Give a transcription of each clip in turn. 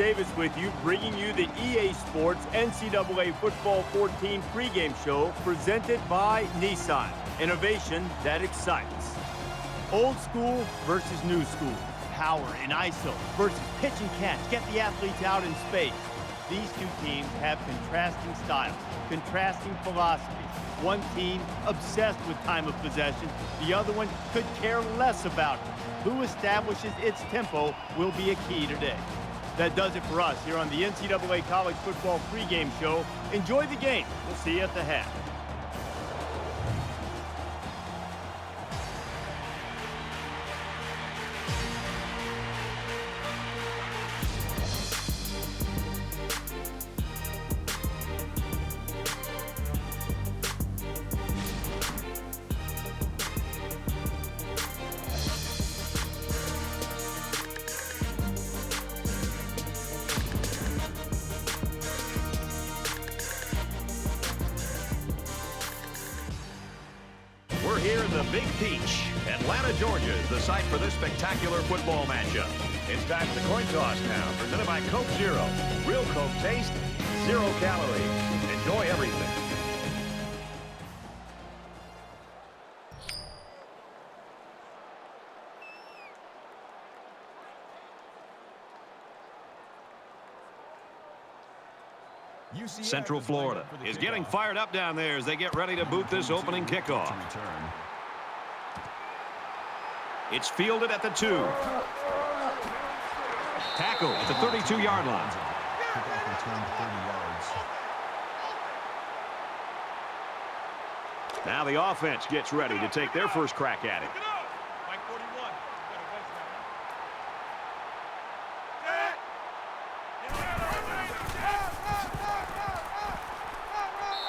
Davis with you, bringing you the EA Sports NCAA Football 14 pregame show presented by Nissan. Innovation that excites. Old school versus new school. Power and ISO versus pitch and catch. Get the athletes out in space. These two teams have contrasting styles, contrasting philosophies. One team obsessed with time of possession. The other one could care less about it. Who establishes its tempo will be a key today. That does it for us here on the NCAA College Football pregame show. Enjoy the game. We'll see you at the half. We're here in the Big Peach. Atlanta, Georgia is the site for this spectacular football matchup. It's time for the coin toss now, presented by Coke Zero. Real Coke taste, 0 calories. Enjoy everything. Central Florida is getting fired up down there as they get ready to boot this opening kickoff. It's fielded at the 2. Tackle at the 32-yard line. Now the offense gets ready to take their first crack at it.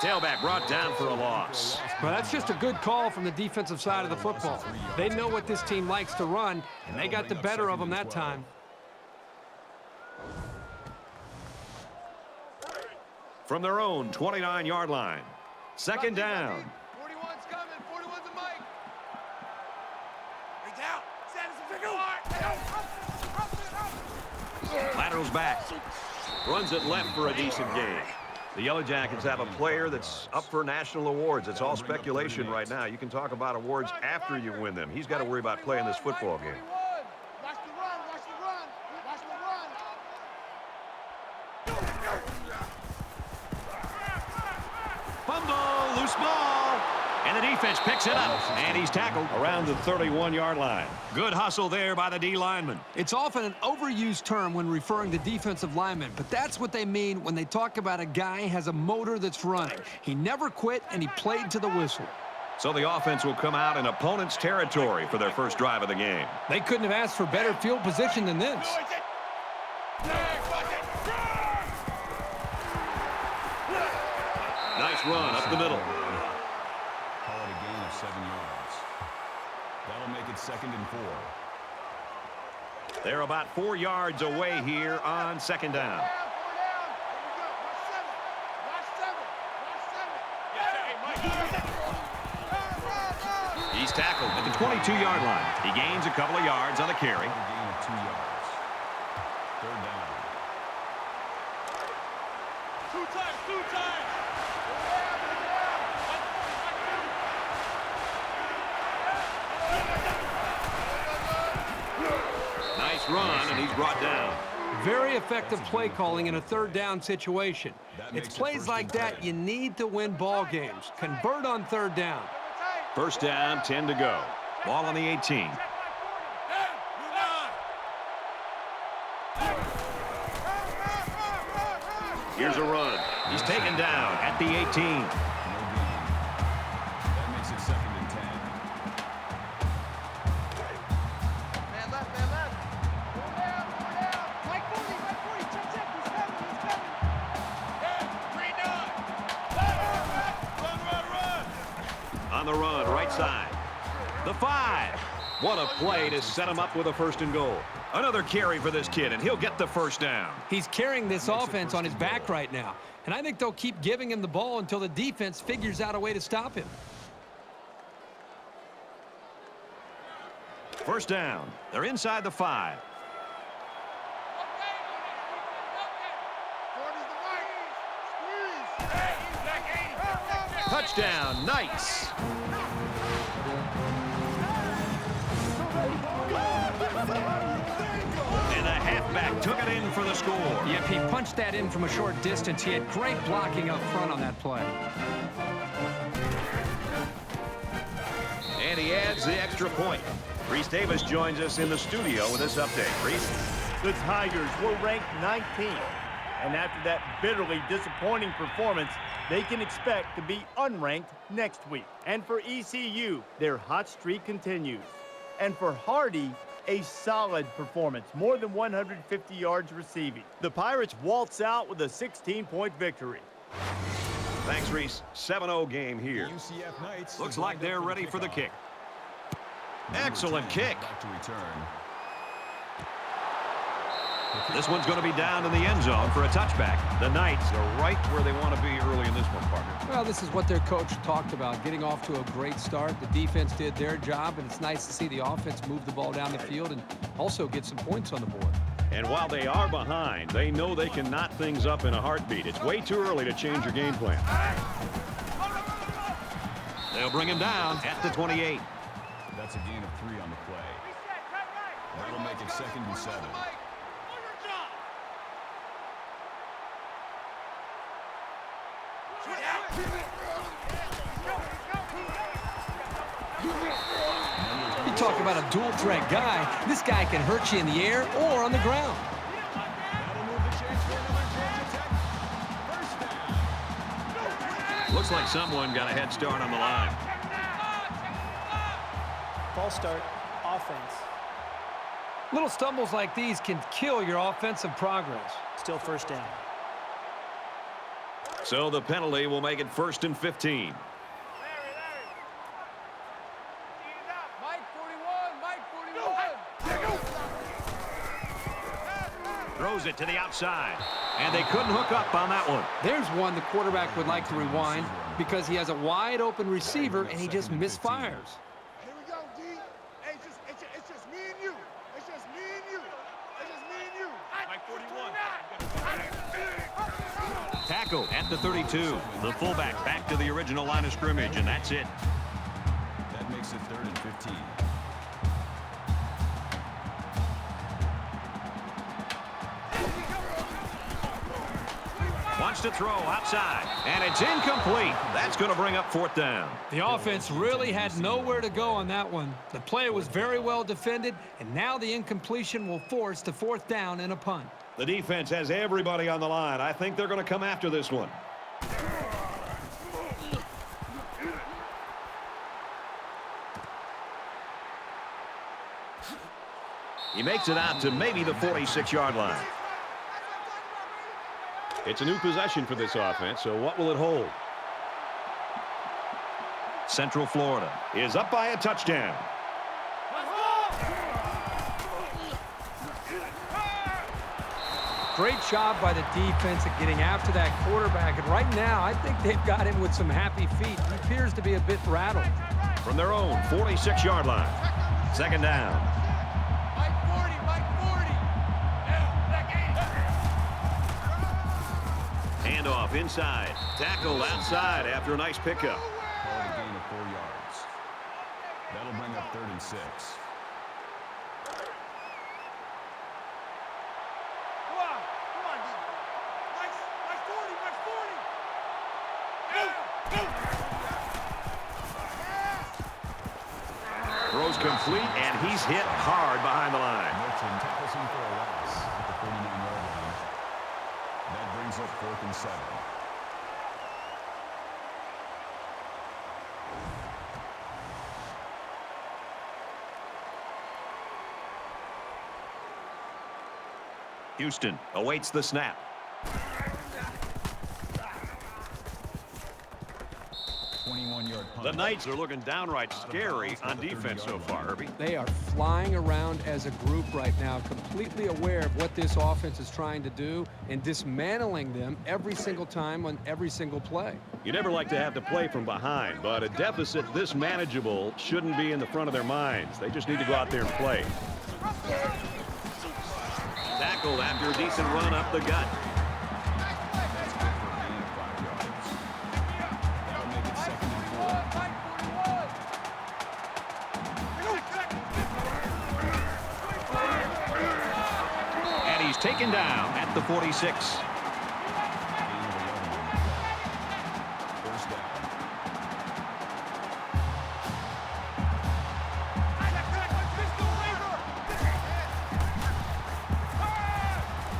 Tailback brought down for a loss. Well, that's just a good call from the defensive side of the football. They know what this team likes to run, and they got the better of them that time. From their own 29-yard line. Second down. 41's coming. 41's a mic. Laterals back. Runs it left for a decent gain. The Yellow Jackets have a player that's up for national awards. It's all speculation right now. You can talk about awards after you win them. He's got to worry about playing this football game. Watch the run. Watch the run. Watch the run. Fumble, loose ball. And the defense picks it up. And he's tackled around the 31-yard line. Good hustle there by the D lineman. It's often an overused term when referring to defensive linemen, but that's what they mean when they talk about a guy has a motor that's running. He never quit, and he played to the whistle. So the offense will come out in opponent's territory for their first drive of the game. They couldn't have asked for better field position than this. Nice run up the middle. Call it a gain of 7 yards. That'll make it 2nd and 4. They're about 4 yards away here on second down. He's tackled at the 22-yard line. He gains a couple of yards on the carry. A gain of 2 yards. 3rd down. Two times. Nice run, and he's brought down. Very effective play calling in a 3rd down situation. It's plays like that you need to win ball games. Convert on 3rd down. First down, 10 to go. Ball on the 18. Here's a run. He's taken down at the 18. No gain. That makes it 2nd and 10. Man left. Four down. Mike 40. Check. He's coming. Run. On the run, right side. The 5. What a play to set him up with a 1st and goal. Another carry for this kid, and he'll get the first down. He's carrying this offense on his back right now, and I think they'll keep giving him the ball until the defense figures out a way to stop him. First down. They're inside the 5. Touchdown, Knights. And the halfback took it in for the score. Yep, he punched that in from a short distance. He had great blocking up front on that play. And he adds the extra point. Reese Davis joins us in the studio with this update. Reese? The Tigers were ranked 19th. And after that bitterly disappointing performance, they can expect to be unranked next week. And for ECU, their hot streak continues. And for Hardy, a solid performance, more than 150 yards receiving. The Pirates waltz out with a 16-point victory. Thanks, Reese. 7-0 game here. UCF Knights Looks like they're ready for the kick. Excellent kick. Back to return. This one's going to be down in the end zone for a touchback. The Knights are right where they want to be early in this one, partner. Well, this is what their coach talked about, getting off to a great start. The defense did their job, and it's nice to see the offense move the ball down the field and also get some points on the board. And while they are behind, they know they can knot things up in a heartbeat. It's way too early to change your game plan. They'll bring him down at the 28. That's a gain of 3 on the play. That'll make it 2nd and 7. You talk about a dual threat guy. This guy can hurt you in the air or on the ground. Looks like someone got a head start on the line. False start, offense. Little stumbles like these can kill your offensive progress. Still first down. So the penalty will make it 1st and 15. Throws it to the outside. And they couldn't hook up on that one. There's one the quarterback would like to rewind because he has a wide open receiver and he just misfires. Here we go, D. Hey, it's just me and you. It's just me and you. It's just me and you. Mike 41. Tackle at the 32. The fullback back to the original line of scrimmage, and that's it. That makes it 3rd and 15. Wants to throw outside, and it's incomplete. That's going to bring up 4th down. The offense really had nowhere to go on that one. The play was very well defended, and now the incompletion will force the 4th down and a punt. The defense has everybody on the line. I think they're going to come after this one. He makes it out to maybe the 46-yard line. It's a new possession for this offense, so what will it hold? Central Florida is up by a touchdown. Great job by the defense at getting after that quarterback. And right now, I think they've got him with some happy feet. He appears to be a bit rattled. From their own 46-yard line. 2nd down. Handoff inside. Tackle outside after a nice pickup. Call it a gain of 4 yards. That'll bring up 3rd and 6. Throws complete, and he's hit hard behind the line. Milton tackles him for a loss at the 49-yard line. That brings up 4th and 7. Houston awaits the snap. The Knights are looking downright scary on defense so far, Herbie. They are flying around as a group right now, completely aware of what this offense is trying to do and dismantling them every single time on every single play. You never like to have to play from behind, but a deficit this manageable shouldn't be in the front of their minds. They just need to go out there and play. Tackled after a decent run up the gut. That's good for a gain of 5 yards. That'll make it 2nd Taken down at the 46. First down.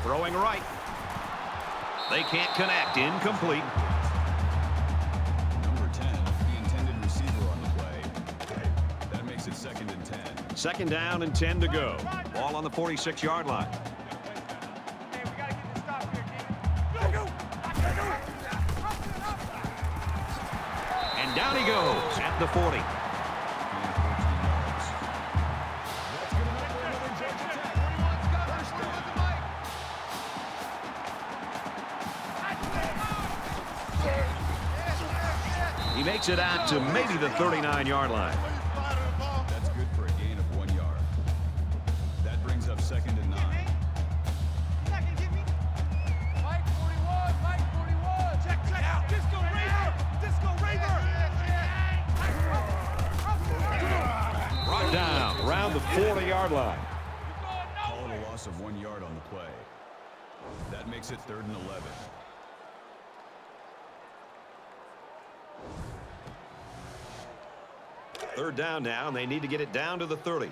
Throwing right. They can't connect. Incomplete. Number 10, the intended receiver on the play. That makes it 2nd and 10. 2nd down and 10 to go. Ball on the 46-yard line. And down he goes at the 40. Gain of 14 yards. That's good enough for another Georgia Tech. First down. He makes it out to maybe the 39-yard line. That's good for a gain of 1 yard. That brings up 2nd and 9. Brought down around the 40-yard line. Call it a loss of 1 yard on the play. That makes it 3rd and 11. Third down now, and they need to get it down to the 30.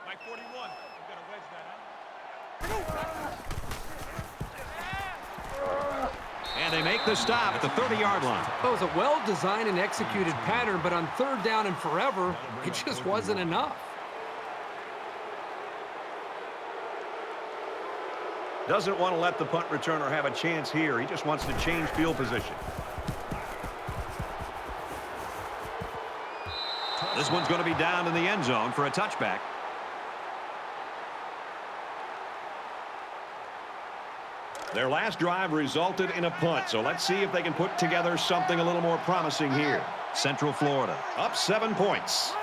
Mike 41. You got to wedge that, huh? And they make the stop at the 30-yard line. It was a well-designed and executed pattern, but on 3rd down and forever, it just wasn't enough. Doesn't want to let the punt returner have a chance here. He just wants to change field position. This one's going to be down in the end zone for a touchback. Their last drive resulted in a punt, so let's see if they can put together something a little more promising here. Central Florida up 7 points.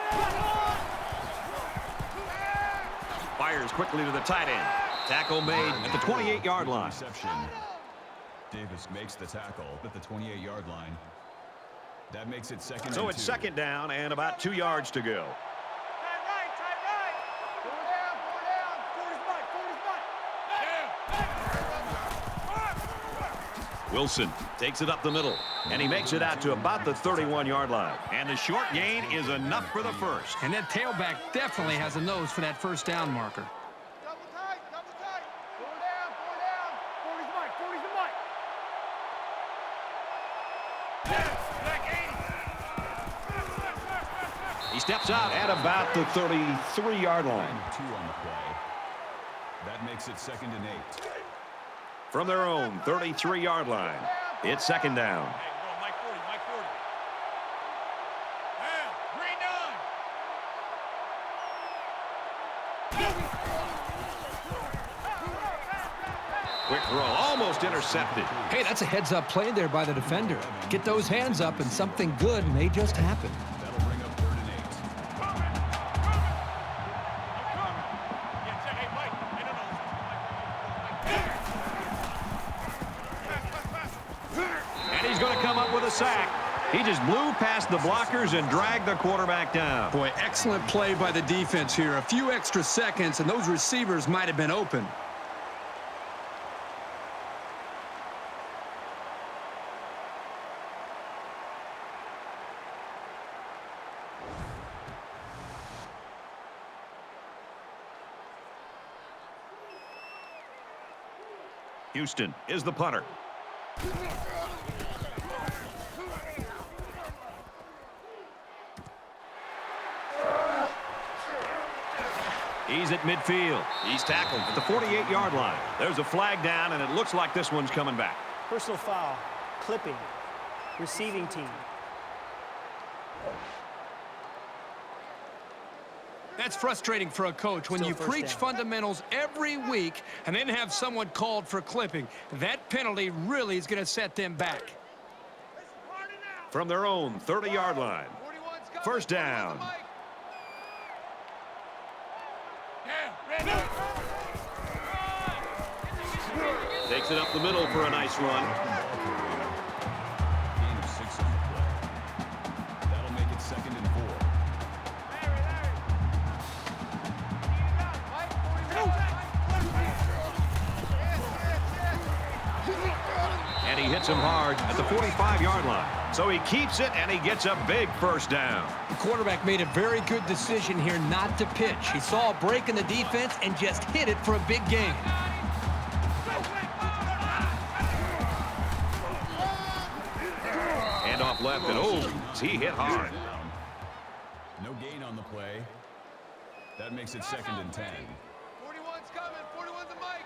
Fires quickly to the tight end. Tackle made at the 28-yard line. Reception. Davis makes the tackle at the 28-yard line. That makes it 2nd and 2. So it's 2nd down and about 2 yards to go. Tight right. Four down. Wilson takes it up the middle, and he makes it out to about the 31-yard line. And the short gain is enough for the first. And that tailback definitely has a nose for that 1st down marker. Double tight. Four down. 40's Mike. He steps out at about the 33-yard line. 2 on the play. That makes it 2nd and 8. From their own 33-yard line, it's 2nd down. Hey, bro, Mike 40. Hey, green 9. Quick throw, almost intercepted. Hey, that's a heads-up play there by the defender. Get those hands up, and something good may just happen. That'll bring up 3rd and 8. Yeah, check. Hey, Mike. Hey, no. And he's going to come up with a sack. He just blew past the blockers and dragged the quarterback down. Boy, excellent play by the defense here. A few extra seconds, and those receivers might have been open. Houston is the punter. He's at midfield. He's tackled at the 48-yard line. There's a flag down, and it looks like this one's coming back. Personal foul. Clipping. Receiving team. That's frustrating for a coach when Still you first preach down. fundamentals every week and then have someone called for clipping. That penalty really is going to set them back. From their own 30-yard line. 41's coming. First down. Takes it up the middle for a nice run. Gain of 6 on the play. That'll make it 2nd and 4. he hits him hard at the 45-yard line. So he keeps it, and he gets a big first down. The quarterback made a very good decision here not to pitch. He saw a break in the defense and just hit it for a big gain. Hand off left, and he hit hard. No gain on the play. That makes it 2nd and 10. 41's coming. 41's the mic.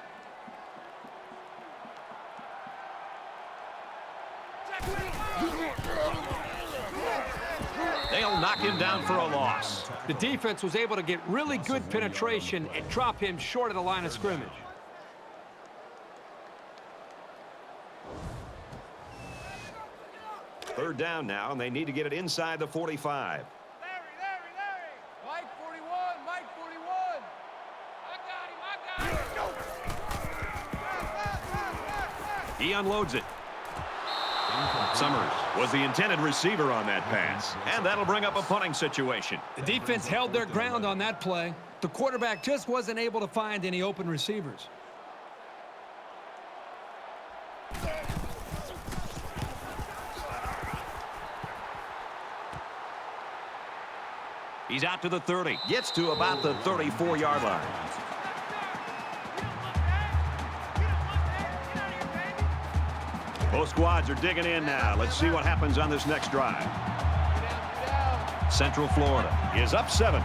They'll knock him down for a loss. The defense was able to get really good penetration and drop him short of the line of scrimmage. Third down now, and they need to get it inside the 45. Larry. Mike 41. Mike 41. I got him. He unloads it. Summers was the intended receiver on that pass, and that'll bring up a punting situation. The defense held their ground on that play. The quarterback just wasn't able to find any open receivers. He's out to the 30. Gets to about the 34-yard line. Both squads are digging in now. Let's see what happens on this next drive. Central Florida is up 7.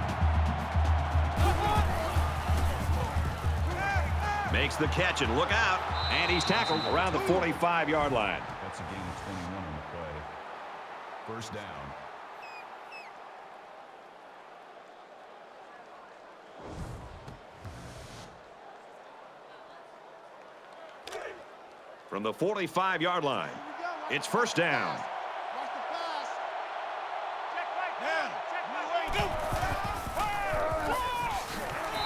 Makes the catch, and look out. And he's tackled around the 45-yard line. That's a gain of 21 on the play. First down. From the 45-yard line, it's first down. Watch the pass. Check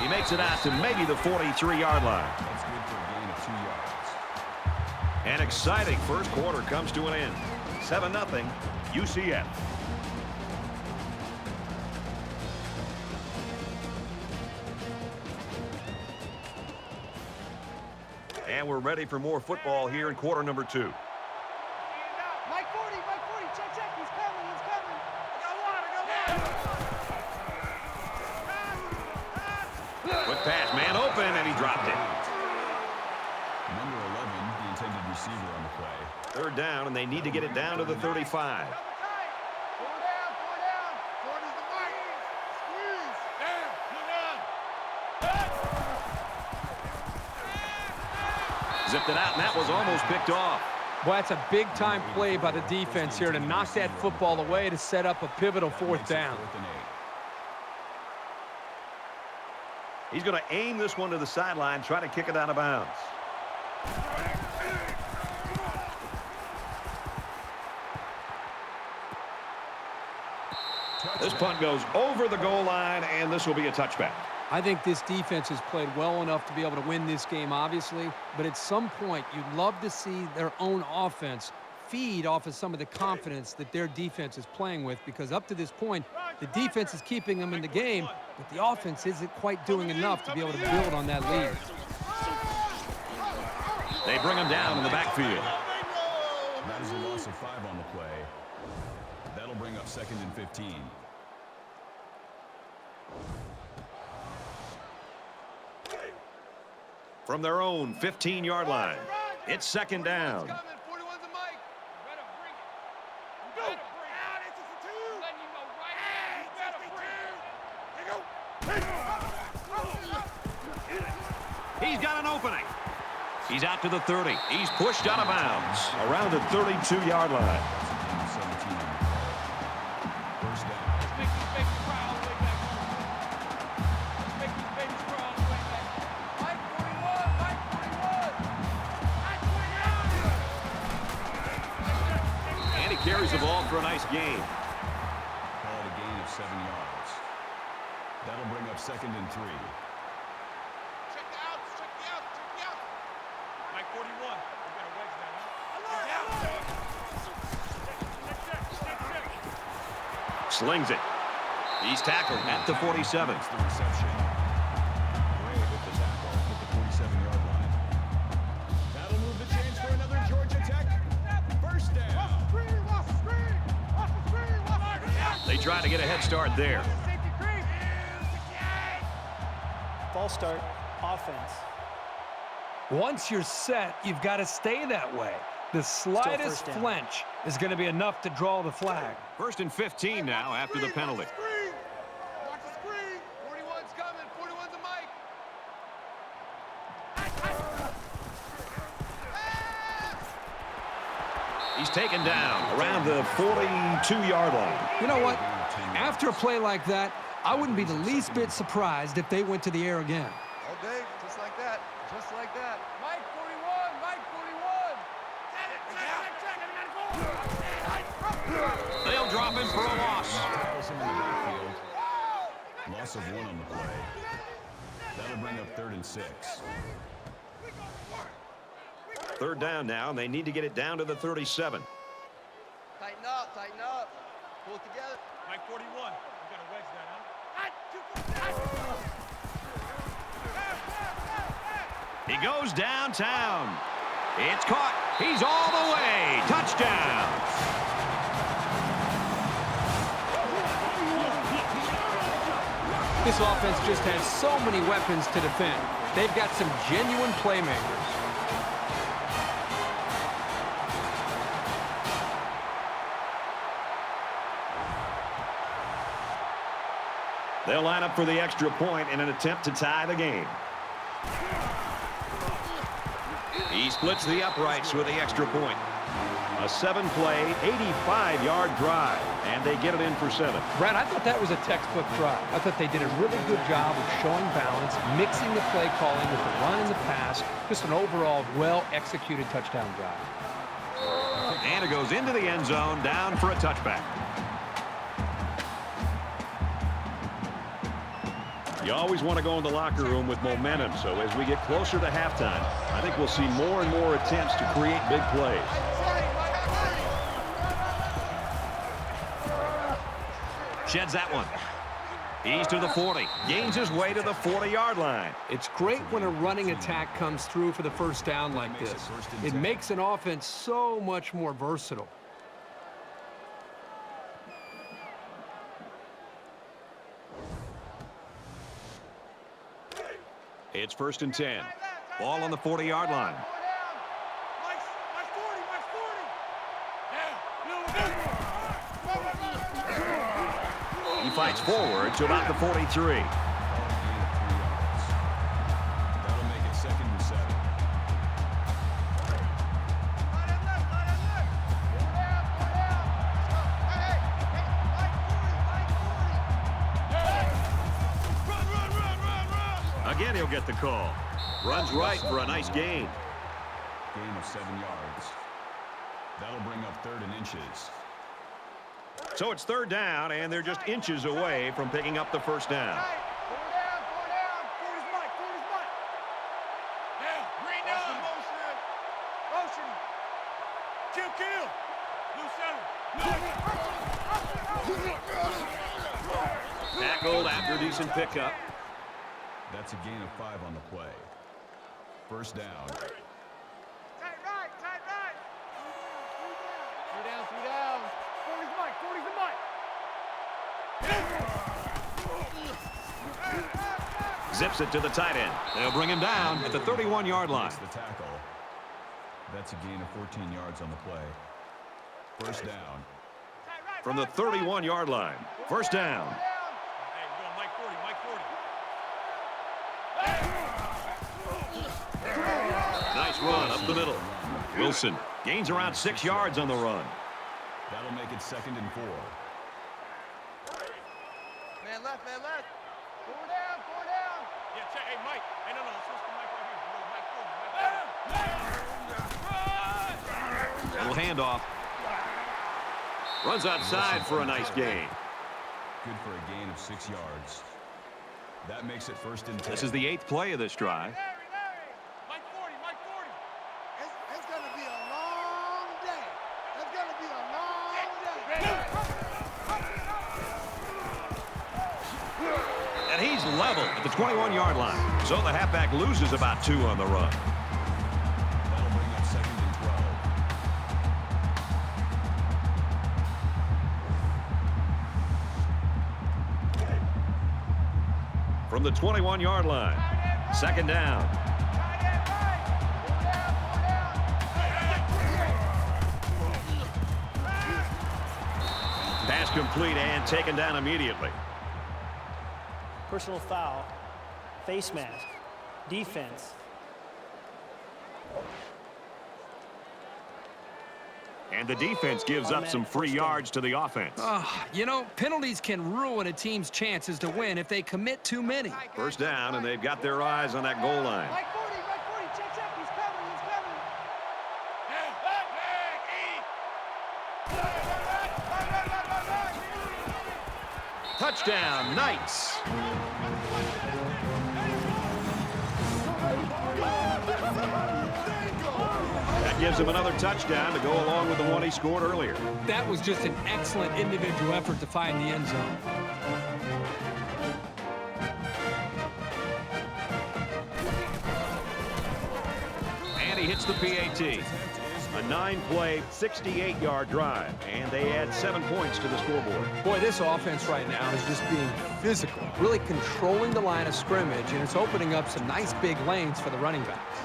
He makes it out to maybe the 43-yard line. That's good for a gain of 2 yards. An exciting first quarter comes to an end. 7-0 UCF. And we're ready for more football here in quarter number 2. Mike 40, check, he's coming. Quick pass, man open, and he dropped it. Number 11, the intended receiver on the play. Third down, and they need to get it down to the 35. 4 down. 40's the mic. Squeeze. Zipped it out, and that was almost picked off. Well, that's a big-time play by the defense here to knock that football away to set up a pivotal fourth down. 4th and 8. He's going to aim this one to the sideline, try to kick it out of bounds. This punt goes over the goal line, and this will be a touchback. I think this defense has played well enough to be able to win this game, obviously, but at some point you'd love to see their own offense feed off of some of the confidence that their defense is playing with, because up to this point, the defense is keeping them in the game, but the offense isn't quite doing enough to be able to build on that lead. They bring him down in the backfield. That is a loss of 5 on the play. That'll bring up 2nd and 15. From their own 15-yard line, it's second down. 41's the mic. Better bring it. Go. It's a 2. Letting you know right now. Better bring it. He's got an opening. He's out to the 30. He's pushed out of bounds around the 32-yard line. That's a gain of 17 on the play. First down. Carries the ball for a nice gain. Call it a gain of 7 yards. That'll bring up 2nd and 3. Check the outs. Mike 41. We got a wedge now. Slings it. He's tackled at the 47. That's the reception. Gray with the tackle at the 47-yard line. That'll move the chains for another Georgia Tech try to get a head start there. False start, offense. Once you're set, you've got to stay that way. The slightest first down. flinch is going to be enough to draw the flag. 1st and 15 now after the penalty. Watch the screen. 41's coming. 41's a mic. He's taken down around the 42-yard line. You know what? After a play like that, I wouldn't be the least bit surprised if they went to the air again. All day, just like that. Just like that. Mike 41. Mike 41. They'll drop him for a loss. Tackles him in the backfield. Loss of 1 on the play. That'll bring up 3rd and 6. 3rd down now, and they need to get it down to the 37. Tighten up. Tighten up. Pull it together. Mike 41. You got to wedge that, huh? He goes downtown. It's caught. He's all the way. Touchdown. This offense just has so many weapons to defend. They've got some genuine playmakers. They'll line up for the extra point in an attempt to tie the game. He splits the uprights with the extra point. A 7-play, 85-yard drive, and they get it in for 7. Brad, I thought that was a textbook drive. I thought they did a really good job of showing balance, mixing the play calling with the run and the pass. Just an overall well-executed touchdown drive. And it goes into the end zone, down for a touchback. You always want to go in the locker room with momentum, so as we get closer to halftime, I think we'll see more and more attempts to create big plays. Sheds that one. He's to the 40. Gains his way to the 40-yard line. It's great when a running attack comes through for the first down like this. It makes an offense so much more versatile. It's 1st and 10. Ball on the 40-yard line. He fights forward to about the 43. That'll make it 2nd and 7. Again, he'll get the call. Runs right for a nice gain. Gain of 7 yards. That'll bring up 3rd and inches. So it's 3rd down, and they're just inches away from picking up the first down. Tackled after a decent pickup. That's a gain of 5 on the play. 1st down. Tight right. Three down. 40's Mike. 40's the Mike. Zips it to the tight end. They'll bring him down at the 31-yard line. Makes the tackle. That's a gain of 14 yards on the play. 1st down. From the 31-yard line. 1st down. Hey, we're going Mike 40. Mike 40. Nice run up the middle. Wilson gains around 6 yards on the run. That'll make it 2nd and 4. Man left. Four down. Yeah, check. Hey, Mike. Hey, no. Switch to Mike right here. We're going Mike 40. Little handoff. Runs outside for a nice gain. Good for a gain of 6 yards. That makes it 1st and 10. This is the 8th play of this drive. Mike 40. It's going to be a long day. And he's level at the 21-yard line. So the halfback loses about 2 on the run. That'll bring up 2nd and 12. from the 21-yard line. Second down. Pass complete and taken down immediately. Personal foul. Face mask. Defense. And the defense gives up some free yards to the offense. You know, penalties can ruin a team's chances to win if they commit too many. First down, and they've got their eyes on that goal line. Mike 40, check, he's coming, Touchdown, Knights. That gives him another touchdown to go along with the one he scored earlier. That was just an excellent individual effort to find the end zone. And he hits the PAT. A 9-play, 68-yard drive, and they add 7 points to the scoreboard. Boy, this offense right now is just being physical, really controlling the line of scrimmage, and it's opening up some nice big lanes for the running backs.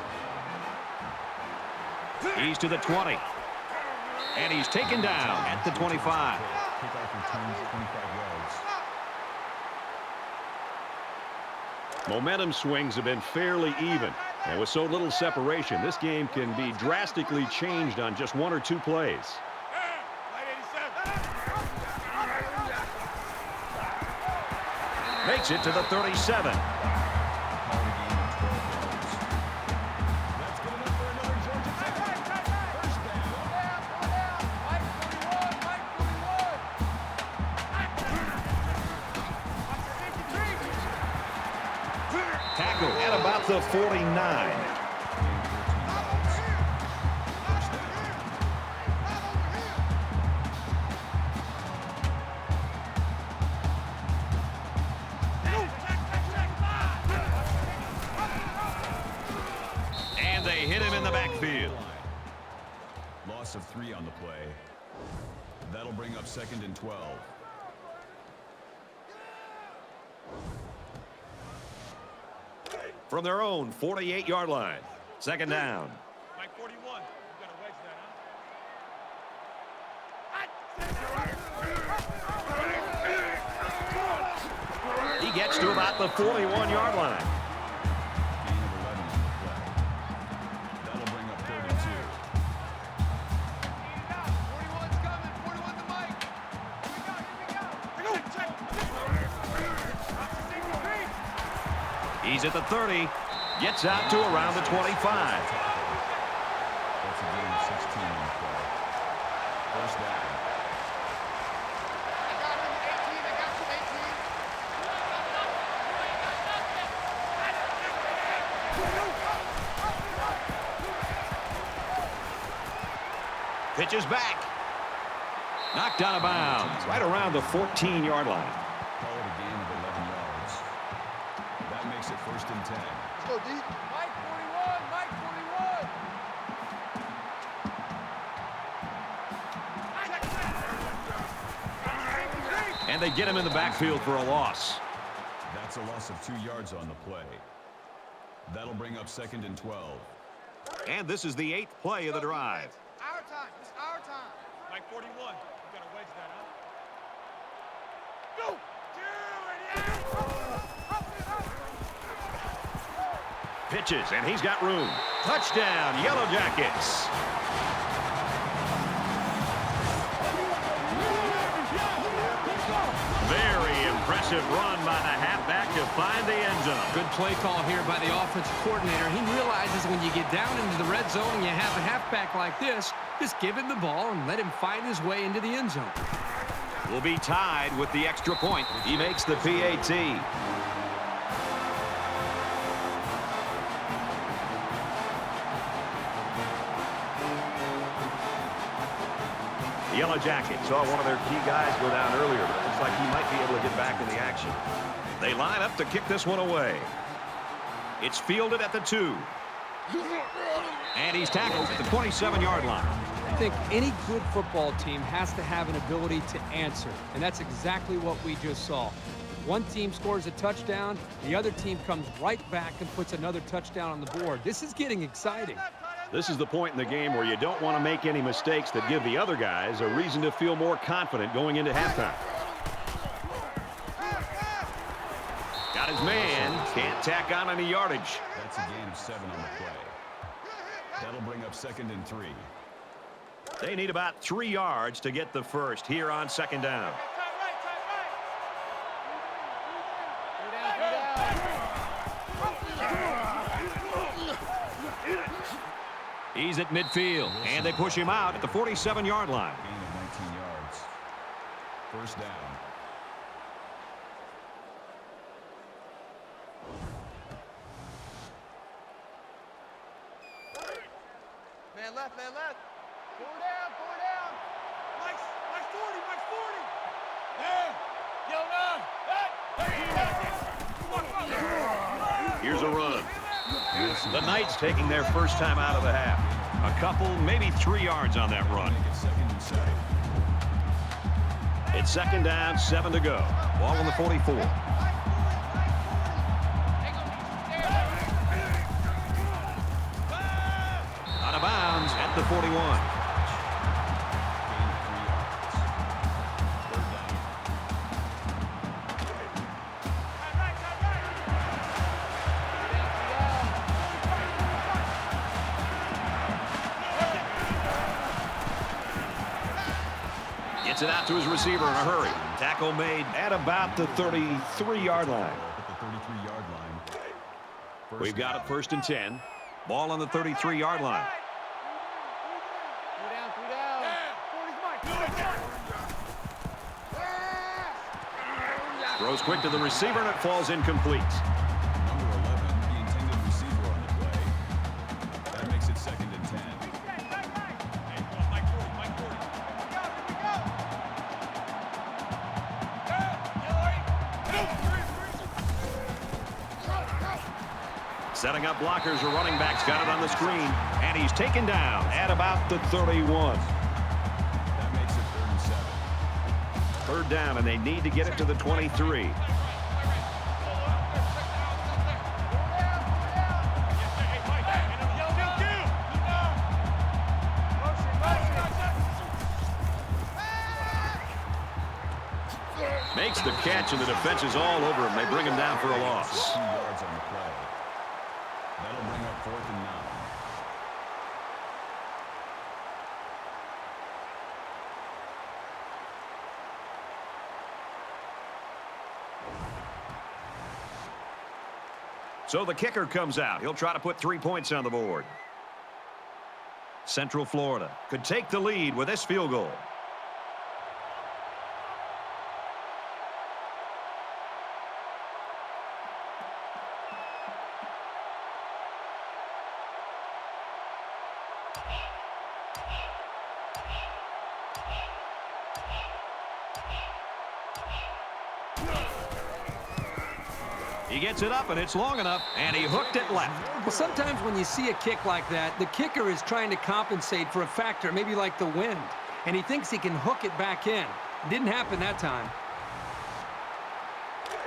He's to the 20. And he's taken down at the 25. Kickoff returns 25 yards. Momentum swings have been fairly even. And with so little separation, this game can be drastically changed on just 1 or 2 plays. Makes it to the 37. Tackle at about the 49. And they hit him in the backfield. Loss of 3 on the play. That'll bring up 2nd and 12. From their own 48-yard line. Second down. Mike 41. You got to wedge that, huh? He gets to about the 41-yard line. Gain of 11 on the play. That'll bring up 32. 41's coming, 41 to Mike. Here we go. He's at the 30. Gets out to around the 25. That's a gain of 16 on the play. First down. I got him 18, I got you 18. Pitches back. Knocked out of bounds. Right around the 14-yard line. Call it a gain of 11 yards. That makes it 1st and 10. Let's go deep. Mike 41, Mike 41. And they get him in the backfield for a loss. That's a loss of 2 yards on the play. That'll bring up 2nd and 12. And this is the 8th play of the drive. Our time, it's our time. Mike 41. You got to wedge that, huh? Go! Pitches, and he's got room. Touchdown, Yellow Jackets. Very impressive run by the halfback to find the end zone. Good play call here by the offensive coordinator. He realizes when you get down into the red zone and you have a halfback like this, just give him the ball and let him find his way into the end zone. Will be tied with the extra point. He makes the PAT. The Yellow Jackets saw one of their key guys go down earlier, but it looks like he might be able to get back in the action. They line up to kick this one away. It's fielded at the 2. And he's tackled at the 27-yard line. I think any good football team has to have an ability to answer, and that's exactly what we just saw. One team scores a touchdown, the other team comes right back and puts another touchdown on the board. This is getting exciting. This is the point in the game where you don't want to make any mistakes that give the other guys a reason to feel more confident going into halftime. Got his man. Can't tack on any yardage. That's a gain of 7 on the play. That'll bring up 2nd and 3. They need about 3 yards to get the first here on 2nd down. He's at midfield, and they push him out at the 47-yard line. Gain of 19 yards. First down. Man left, man left. Four down, four down. Mike's 40, Mike's 40. Yeah. Here's a run. The Knights taking their first time out of the half. A couple, maybe 3 yards on that run. Make it 2nd and 7. It's 2nd down, 7 to go. Ball on the 44. Out of bounds at the 41. Gets it out to his receiver in a hurry. Tackle made at about the 33-yard line. At the 33-yard line. We've got it 1st and 10. Ball on the 33-yard line. Throws quick to the receiver, and it falls incomplete. Number 11, the intended receiver on the play. That makes it 2nd and 10. Setting up blockers, or running backs got it on the screen, and he's taken down at about the 31. That makes it 3rd and 7. 3rd down, and they need to get it to the 23. Makes the catch, and the defense is all over him. They bring him down for a loss. 2 yards on the play. That'll bring up 4th and 9. So the kicker comes out. He'll try to put 3 points on the board. Central Florida could take the lead with this field goal. He gets it up, and it's long enough, and he hooked it left. Well, sometimes when you see a kick like that, the kicker is trying to compensate for a factor, maybe like the wind, and he thinks he can hook it back in. It didn't happen that time.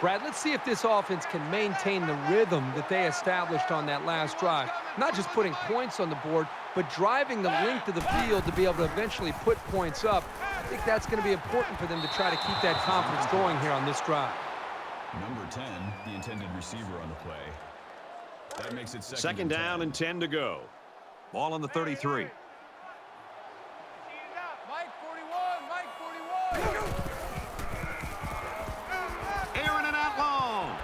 Brad, let's see if this offense can maintain the rhythm that they established on that last drive. Not just putting points on the board, but driving the length of the field to be able to eventually put points up. I think that's going to be important for them to try to keep that confidence going here on this drive. Number 10, the intended receiver on the play. That makes it 2nd down and 10 to go. Ball on the 33. Mike 41, Mike 41. Aaron and out long.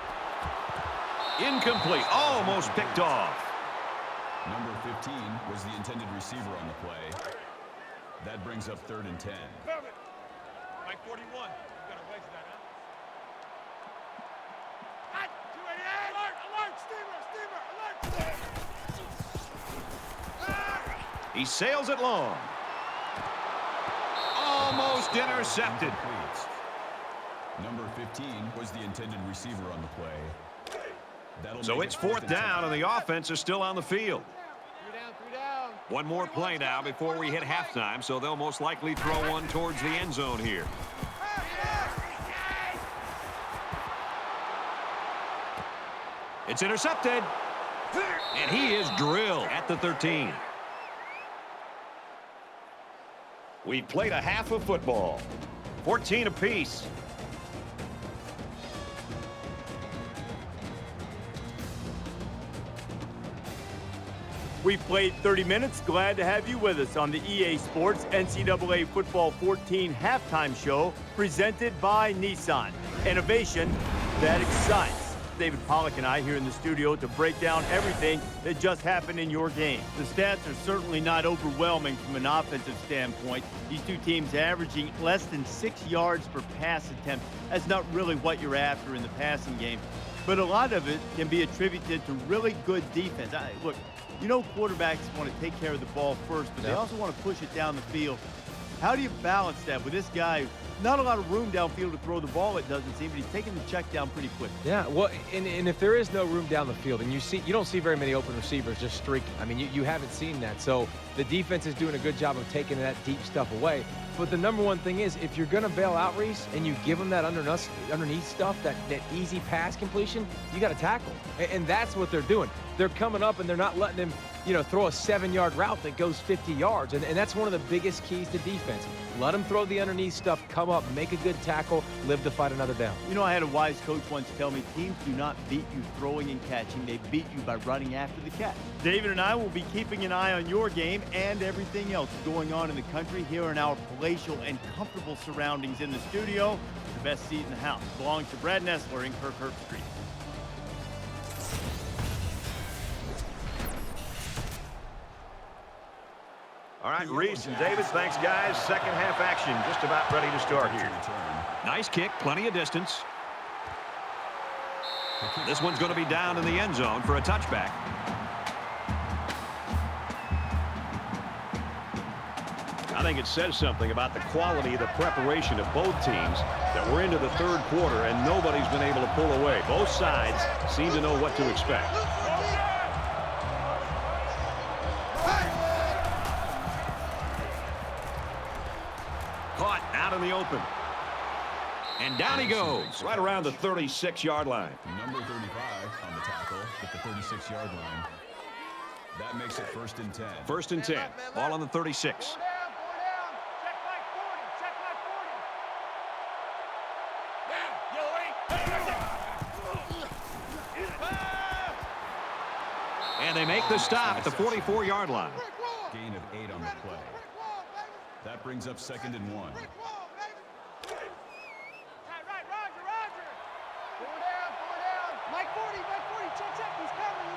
Incomplete. Almost picked off. Number 15 was the intended receiver on the play. That brings up 3rd and 10. Mike 41. You got to wedge that, huh? He sails it long. Almost intercepted. Number 15 was the intended receiver on the play. So it's 4th down, and the offense is still on the field. 3 down. One more play now before we hit halftime, so they'll most likely throw one towards the end zone here. It's intercepted. And he is drilled at the 13. We've played a half of football. 14 apiece. We've played 30 minutes. Glad to have you with us on the EA Sports NCAA Football 14 halftime show presented by Nissan. Innovation that excites. David Pollack and I here in the studio to break down everything that just happened in your game. The stats are certainly not overwhelming from an offensive standpoint. These two teams averaging less than 6 yards per pass attempt. That's not really what you're after in the passing game. But a lot of it can be attributed to really good defense. Look, you know quarterbacks want to take care of the ball first, but they also want to push it down the field. How do you balance that with this guy? Not a lot of room downfield to throw the ball, it doesn't seem, but he's taking the check down pretty quick. Yeah, well, and if there is no room down the field, and you don't see very many open receivers just streaking. I mean, you haven't seen that. So the defense is doing a good job of taking that deep stuff away. But the number one thing is, if you're going to bail out Reese and you give him that underneath stuff, that easy pass completion, you got to tackle. And that's what they're doing. They're coming up and they're not letting him, throw a 7-yard route that goes 50 yards. And that's one of the biggest keys to defense. Let him throw the underneath stuff, come up, make a good tackle, live to fight another down. I had a wise coach once tell me, teams do not beat you throwing and catching. They beat you by running after the catch. David and I will be keeping an eye on your game and everything else going on in the country here in our palatial and comfortable surroundings in the studio. The best seat in the house belongs to Brad Nessler in Kirkherp Street. All right, Reese and David, thanks, guys. Second half action just about ready to start here. Nice kick, plenty of distance. This one's going to be down in the end zone for a touchback. I think it says something about the quality of the preparation of both teams that we're into the third quarter and nobody's been able to pull away. Both sides seem to know what to expect. Caught out in the open. And down he goes, right around the 36-yard line. Number 35 on the tackle at the 36-yard line. That makes it 1st and 10. 1st and 10. Ball on the 36. And they make the stop at the 44-yard line. Gain of 8 on the play. That brings up 2nd and 1. Mike 40, check, he's coming.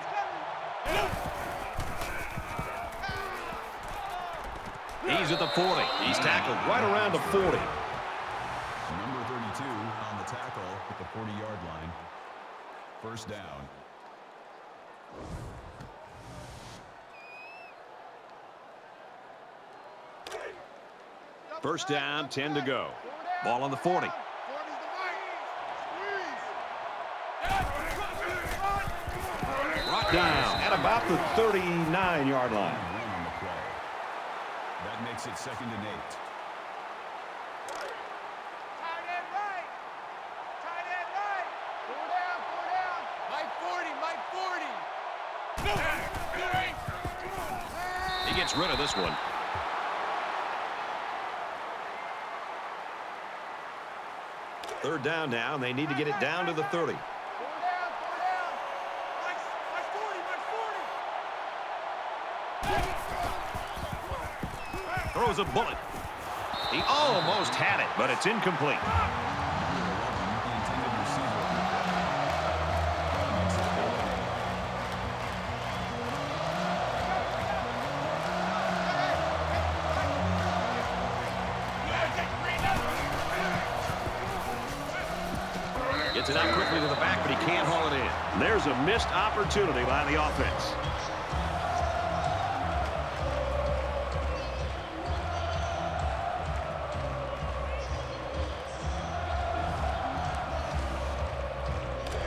He's at the 40. He's tackled right around the 40. Number 32 on the tackle at the 40-yard line. 1st down. First down, 10 to go. Ball on the 40. Brought down at about the 39-yard line. On the play. That makes it 2nd and 8. Tight end right. Four down. Mike 40. He gets rid of this one. Third down now, and they need to get it down to the 30. Four down. Mike 40. Throws a bullet. He almost had it, but it's incomplete. Gets it out quickly to the back, but he can't haul it in. There's a missed opportunity by the offense.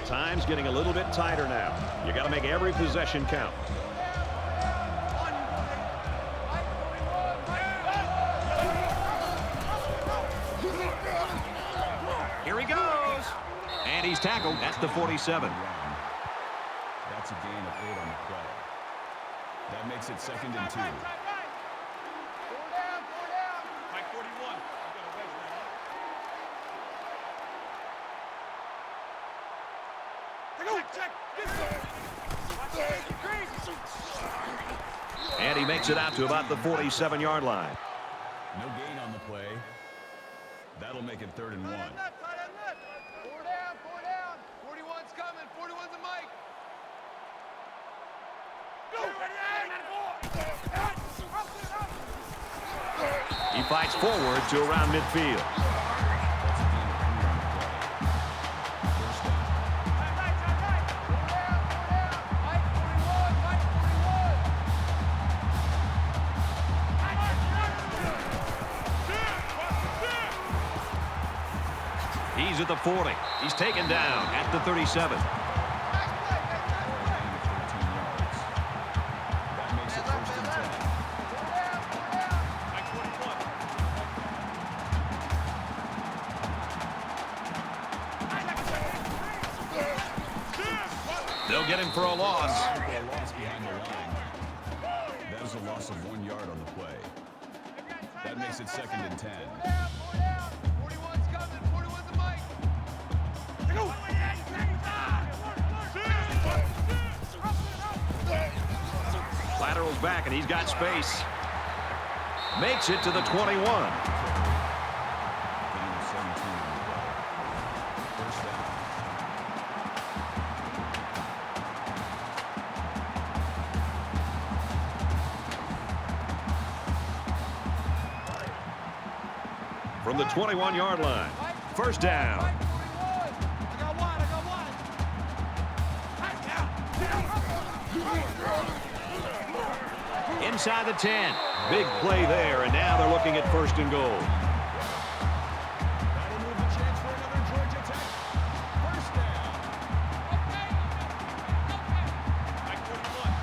Time's getting a little bit tighter now. You got to make every possession count. Here he goes. And he's tackled at the 47. makes it 2nd and 2. Mike 41. You got a wedge And he makes it out to about the 47-yard line. No gain on the play. That'll make it 3rd and 1. 4 down. 41's coming. 41's a Mike. He fights forward to around midfield. He's at the 40. He's taken down at the 37. That makes it 1st and 10. Mike 41. They'll get him for a loss. A loss behind the line. That is a loss of 1 yard on the play. That makes it 2nd and 10. 41's coming. 41's a Mike. Lateral's back, and he's got space. Makes it to the 21. Gain of 17 on the play. 1st down. From the 21-yard line. 1st down. Inside the 10. Big play there, and now they're looking at 1st and goal. That'll move the chance for another Georgia attack. 1st down. Mike 41.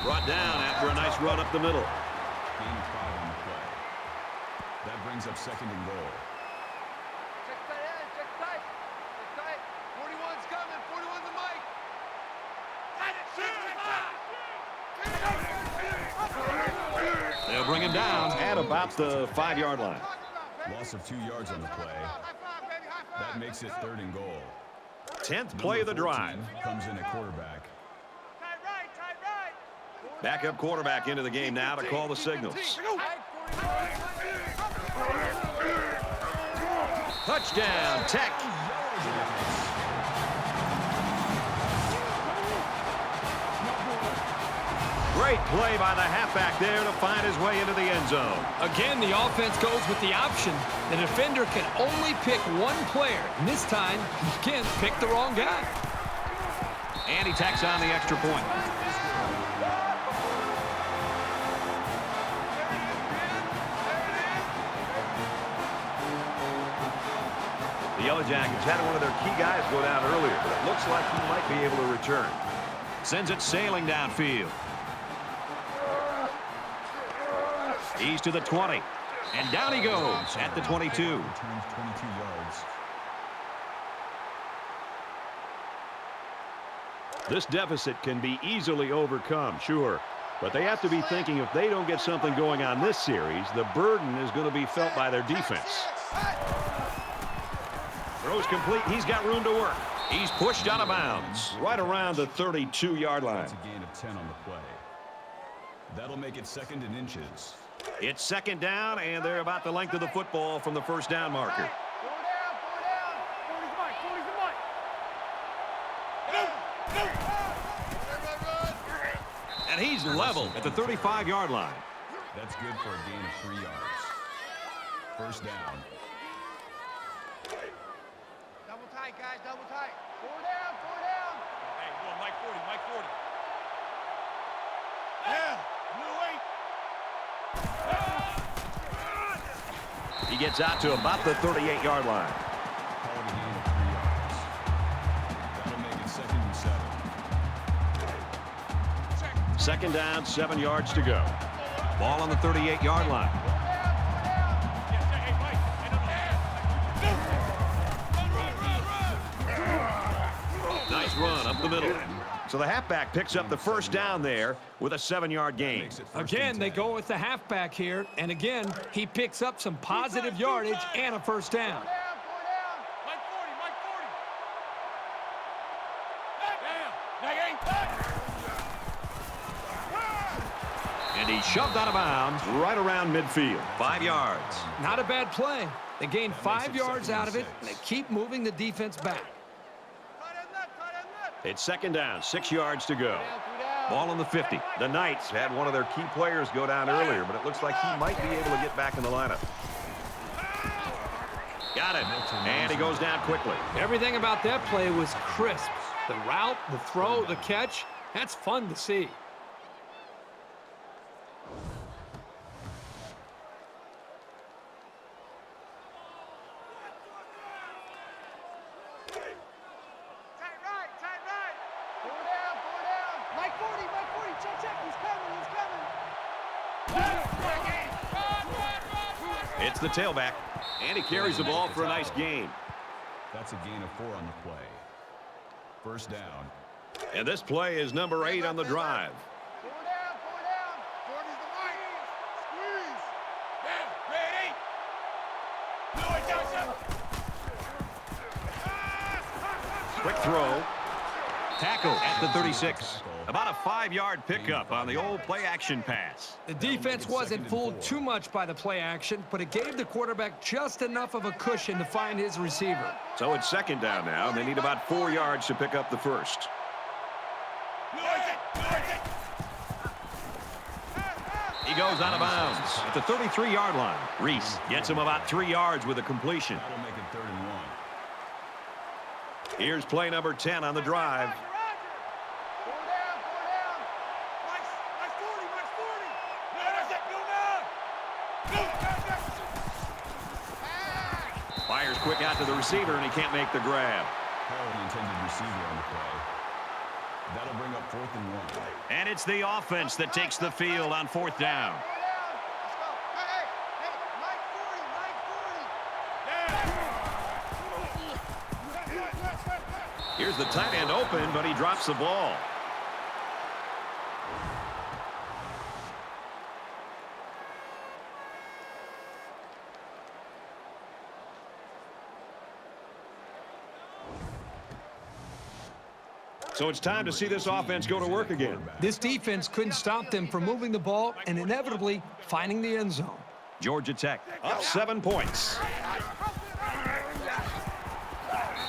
Brought down after a nice run up the middle. Gain of 5 on the play. That brings up 2nd and goal. Check tight. 41's coming. 41's a Mike. They'll bring him down at about the 5-yard line. Loss of 2 yards on the play. That makes it 3rd and goal. 10th play of the drive. Comes in at quarterback. Backup quarterback into the game now to call the signals. Touchdown, Tech. Great play by the halfback there to find his way into the end zone. Again, the offense goes with the option. The defender can only pick one player. And this time, he can't pick the wrong guy. And he tacks on the extra point. The Yellow Jackets had one of their key guys go down earlier, but it looks like he might be able to return. Sends it sailing downfield. He's to the 20. And down he goes at the 22. Returns 22 yards. This deficit can be easily overcome, sure. But they have to be thinking if they don't get something going on this series, the burden is going to be felt by their defense. Throws complete. He's got room to work. He's pushed out of bounds right around the 32-yard line. That's a gain of 10 on the play. That'll make it 2nd and inches. It's 2nd down, and they're about the length of the football from the 1st down marker. 4 down. 40's Mike. 40's a Mike. And he's level at the 35-yard line. That's good for a gain of 3 yards. 1st down. Double tight, guys. Double tight. 4 down. 4 down. Hey, go on, Mike 40. Mike 40. Yeah. Blue 8. He gets out to about the 38-yard line. Call it a gain of 3 yards. That'll make it 2nd and 7. 2nd down, 7 yards to go. Ball on the 38-yard line. Yes, hey, Mike. Hey, no. the middle. So the halfback picks up the first down there with a 7-yard gain. Again, they go with the halfback here, and again, he picks up some positive yardage and a first down. Mike 40, Mike 40. And he's shoved out of bounds right around midfield. 5 yards. Not a bad play. They gain 5 yards out of it, and they keep moving the defense back. It's second down, 6 yards to go. Ball on the 50. The Knights had one of their key players go down earlier, but it looks like he might be able to get back in the lineup. Got it. And he goes down quickly. Everything about that play was crisp. The route, the throw, the catch, that's fun to see. It's the tailback, and he carries the ball for a nice gain. That's a gain of 4 on the play. First down. And this play is number 8 on the drive. Quick throw. Tackle at the 36. About a 5-yard pickup on the old play-action pass. The defense wasn't fooled too much by the play action, but it gave the quarterback just enough of a cushion to find his receiver. So it's second down now, and they need about 4 yards to pick up the first. He goes out of bounds at the 33-yard line. Reese gets him about 3 yards with a completion. That'll make it 3rd and 1. Here's play number 10 on the drive. Fires quick out to the receiver, and he can't make the grab. Call the intended receiver on the play. That'll bring up 4th and 1. And it's the offense that takes the field on 4th down. Here's the tight end open, but he drops the ball. So it's time to see this offense go to work again. This defense couldn't stop them from moving the ball and inevitably finding the end zone. Georgia Tech up 7 points.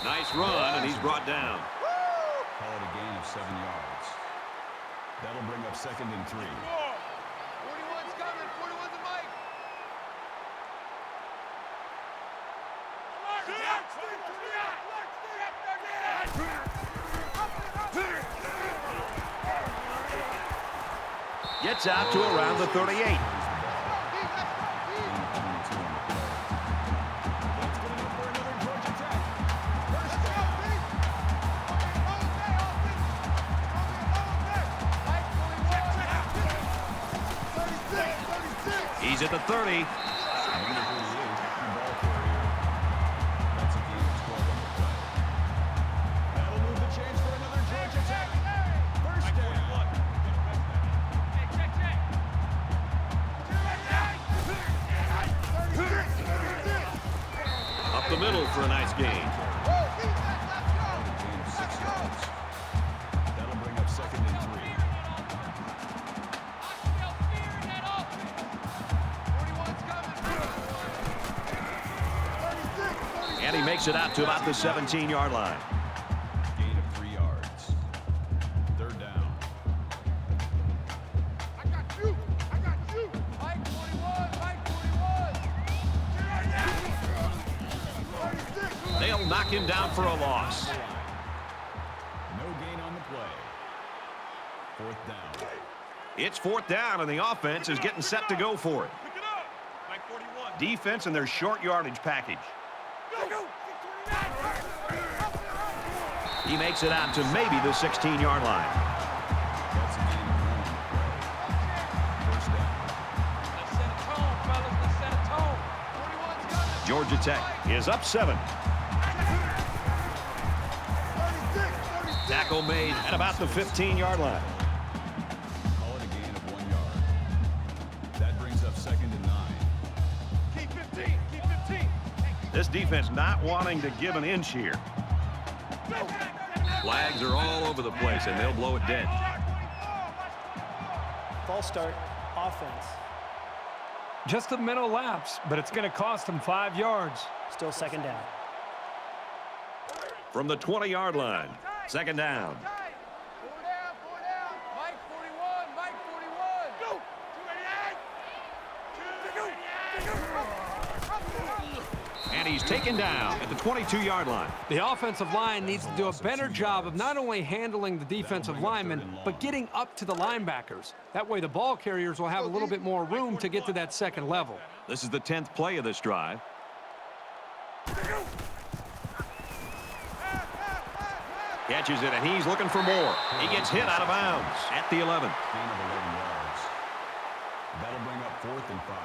Nice run, and he's brought down. Call it a gain of 7 yards. That'll bring up 2nd and 3. 41's coming. 41's the mic. Gets out to around the 38. He's at the 30. That'll move the chains for another Georgia Tech. First down. Up the middle for a nice gain. Gain of 6 yards. That'll bring up 2nd and 3. And he makes it out to about the 17-yard line. Gain of 3 yards. 3rd down. I got you. I got you. Mike 41. Mike 41. They'll knock him down for a loss. No gain on the play. 4th down. It's 4th down, and the offense is getting set to go for it. Pick it up. Mike 41. Defense and their short yardage package. He makes it out to maybe the 16-yard line. That's a gain of 1 on the play. First down. Let's set a tone, fellas. Let's set a tone. 41's coming. Georgia Tech is up 7. Tackle made at about the 15-yard line. Call it a gain of 1 yard. That brings up 2nd and 9. Keep 15. Keep 15. This defense not wanting to give an inch here. Flags are all over the place, and they'll blow it dead. False start, offense. Just a mental lapse, but it's going to cost them 5 yards. Still 2nd down. From the 20-yard line, 2nd down. Mike 41. Mike 41. Go. 288. And he's taken down at the 22-yard line. The offensive line needs to do a better job of not only handling the defensive linemen, but getting up to the linebackers. That way the ball carriers will have a little bit more room to get to that 2nd level. This is the 10th play of this drive. Catches it, and he's looking for more. He gets hit out of bounds at the 11. Gain of 11 yards. That'll bring up 4th and 5.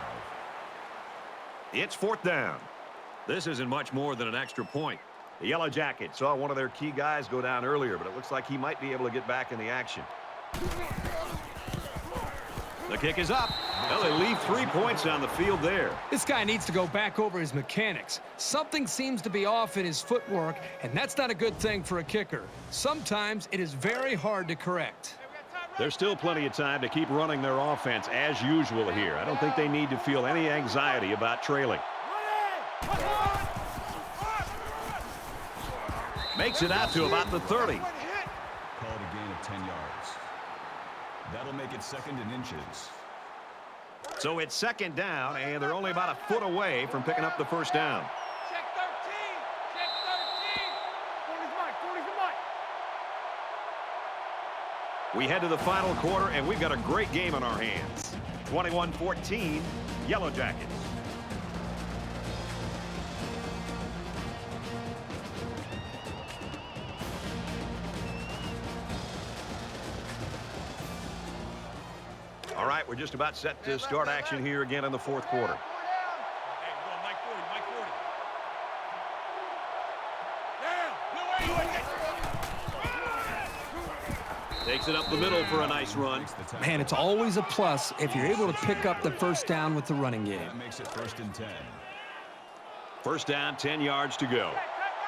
It's 4th down. This isn't much more than an extra point. The Yellow Jackets saw one of their key guys go down earlier, but it looks like he might be able to get back in the action. The kick is up. Well, they leave 3 points on the field there. This guy needs to go back over his mechanics. Something seems to be off in his footwork, and that's not a good thing for a kicker. Sometimes it is very hard to correct. There's still plenty of time to keep running their offense as usual here. I don't think they need to feel any anxiety about trailing. Makes it out to about the 30. Call it a gain of 10 yards. That'll make it 2nd and inches. So it's 2nd down, and they're only about a foot away from picking up the 1st down. Check 13. Check 13. 40's Mike. 40's Mike. We head to the final quarter, and we've got a great game on our hands. 21-14, Yellow Jackets. All right, we're just about set to start action here again in the 4th quarter. Hey, we're going Mike 40. Mike 40. Down. Takes it up the middle for a nice run. Man, it's always a plus if you're able to pick up the 1st down with the running game. That makes it 1st and 10. 1st down, 10 yards to go.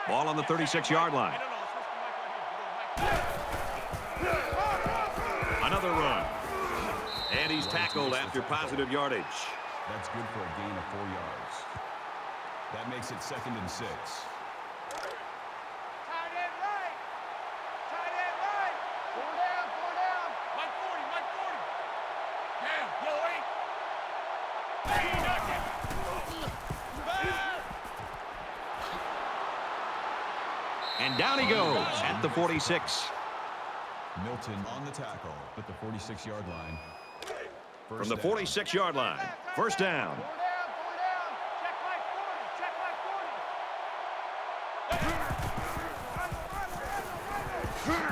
Ball on the 36-yard line. Another run. And he's tackled after positive yardage. That's good for a gain of 4 yards. That makes it 2nd and 6. Tight end right. Tight end right. 4 down. 4 down. Mike 40. Mike 40. Down. Low 8. Hey, knock it. And down he goes at the 46. Milton on the tackle at the 46-yard line. From the 46-yard line, 1st down. 4 down. 4 down. Check Mike 40. Check Mike 40.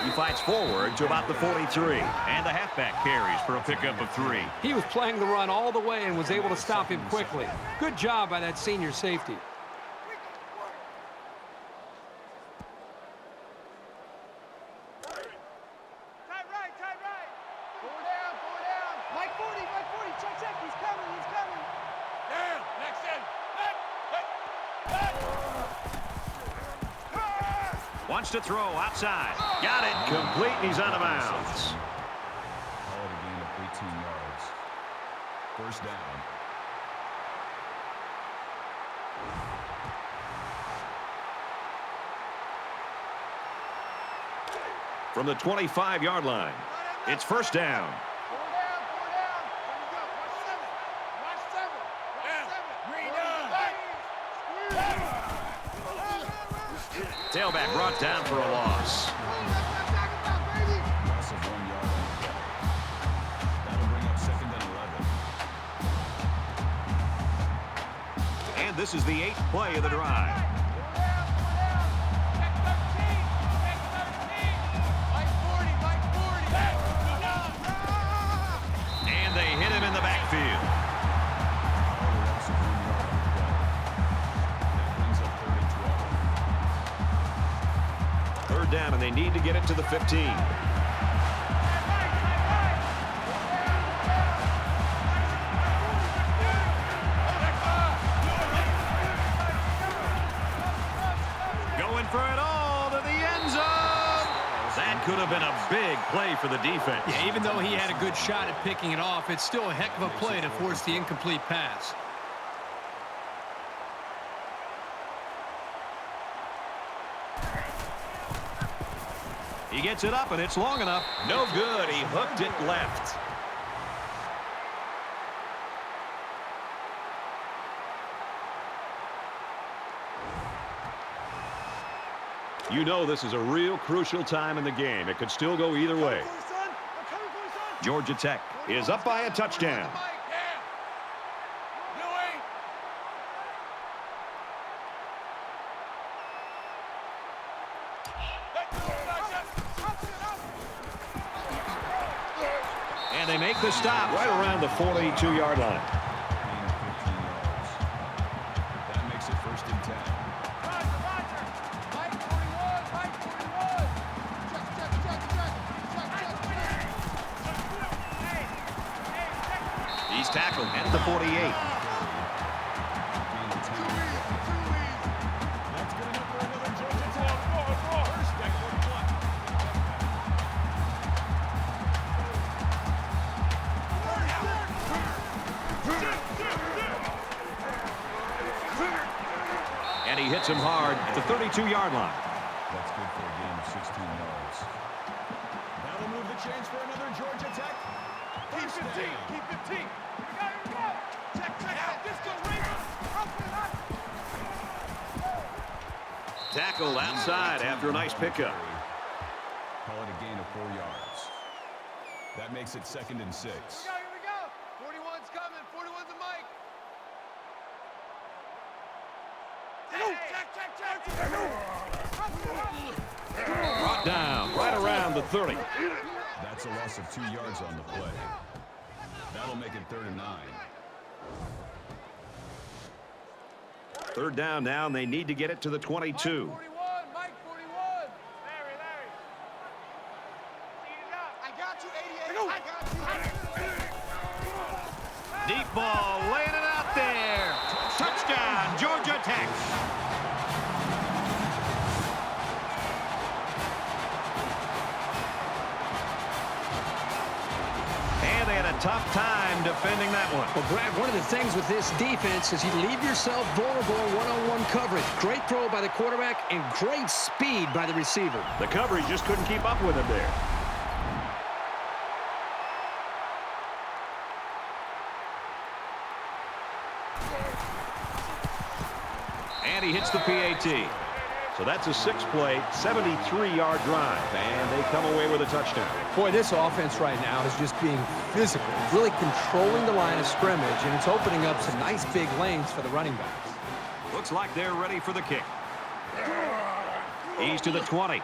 He fights forward to about the 43. And the halfback carries for a pickup of 3. He was playing the run all the way and was able to stop him quickly. Good job by that senior safety. Tight right. Tight right. 4 down. 4 down. Mike 40. Mike 40. Check. Check. He's coming. He's coming. Down. Next in. Back. Wants to throw outside. Got it. Complete. He's out of bounds. Call it a gain of 18 yards. 1st down. From the 25-yard line, it's 1st down. 4 down. 4 down. Here we go. Watch 7. Watch 7. Down. Tailback brought down for a loss. Loss of 1 yard on the play. That'll bring up 2nd and 11. And this is the 8th play of the drive. And they hit him in the backfield. Loss of 1 yard on the play. That brings up 3rd and 12. down, and they need to get it to the 15. Going for it all to the end zone. That could have been a big play for the defense. Yeah, even though he had a good shot at picking it off, it's still a heck of a play to force the incomplete pass. He gets it up, and it's long enough. No good. He hooked it left. You know this is a real crucial time in the game. It could still go either way. Georgia Tech is up by a touchdown. And they make the stop right around the 42-yard line. That makes it 1st and 10. He's tackled at the 48. That's good enough for another Georgia Tech. First and 41. And he hits him hard at the 32-yard line. That's good for a gain of 16 yards. That'll move the chains for another Georgia Tech. Keep 15. Keep 15. We go. Check out. This goes Tackle outside after a nice pickup. Call it a gain of 4 yards. That makes it 2nd and 6. Here we go. 41's coming. 41's a mic. Brought down right around the 30. That's a loss of 2 yards on the play. That'll make it 3rd and 9. 3rd down now, and they need to get it to the 22. Mike 41. Mike 41. Larry. Speed it up. I got you, 88. I got you. Deep ball, laying it out there. Touchdown, Georgia Tech. And they had a tough time defending that one. Well, Brad, one of the things with this defense is you leave yourself vulnerable in one-on-one coverage. Great throw by the quarterback and great speed by the receiver. The coverage just couldn't keep up with him there. And he hits the PAT. So that's a 6-play, 73-yard drive, and they come away with a touchdown. Boy, this offense right now is just being physical, really controlling the line of scrimmage, and it's opening up some nice big lanes for the running backs. Looks like they're ready for the kick. He's to the 20.